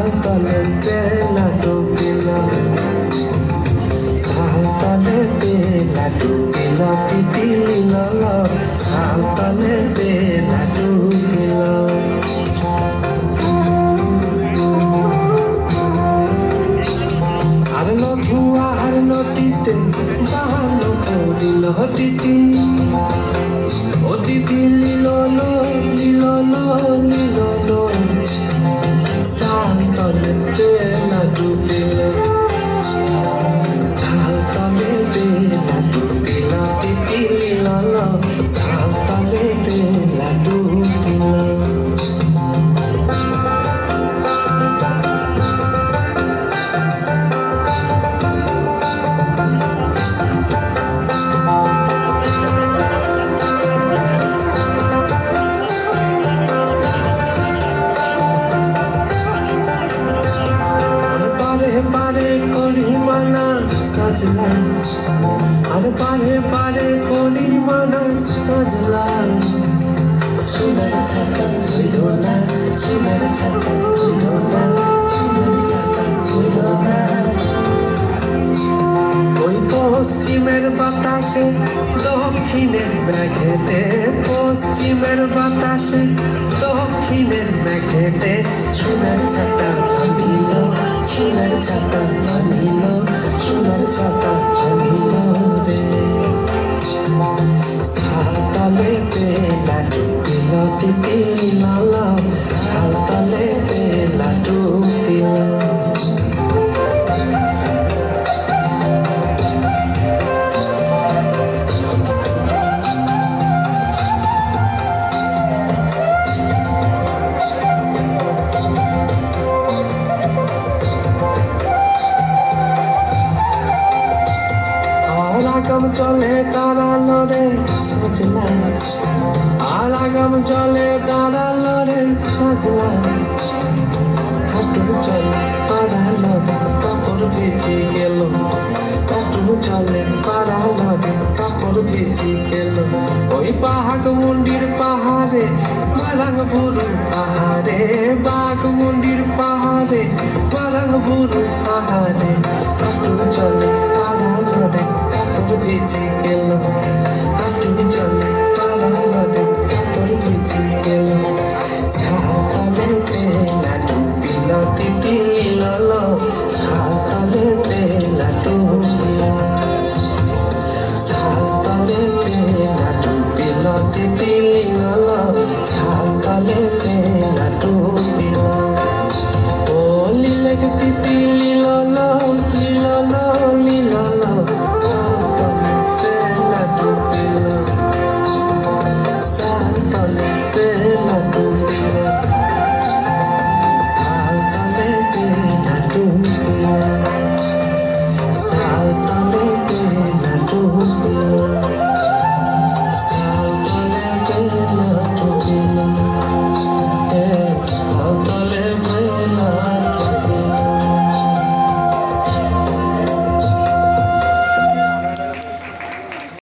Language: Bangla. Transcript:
সাঁওতালে বেলা ডুবিল সাঁওতালে বেলা ডুবিল তিতিলি লল সাঁওতালে বেলা ডুবিল আর লঘুয়া আর নদীতে বাহান পড়িল তিতি ও তিতি লীলল লীলল লীলল সাঁওতালে বেলা ডুবিল সাঁওতালে বেলা ডুবিল তিতিলি লল সাঁওতালে বেলা ডুবিল পারে করি মানা সাজলা আর পারে পারে করি মানা সাজলা সোনার ছাতা হইল না সোনার ছাতা হইল না সোনার ছাতা হইল না ওই পশ্চিমের বাতাসে দক্ষিণের মেঘেতে পশ্চিমের বাতাসে দক্ষিণের মেঘেতে সোনার ছাতা ভাঙিল সোনার ছাতা ভাঙিল সোনার ছাতা ভাঙিল রে সাঁওতালে বেলা ডুবিল তিতিলি লল সাঁওতালে বেলা ডুবিল আগাম চলে দাঁড়ালো রে সাজলা আর আগাম চলে দাঁড়ালো রে সাজলা হাঁটু চলে পাড়ালো রে কাপড় ভিজি গেল হাঁটু চলে পাড়ালো রে কাপড় ভিজি গেল ওই বাঘ মুন্ডির পাহাড়ে বারাং বুরু পাহাড়ে বাঘ মুন্ডির পাহাড়ে বারাং বুরু পাহাড়ে হাঁটু চলে পাড়ালো রে ভিজি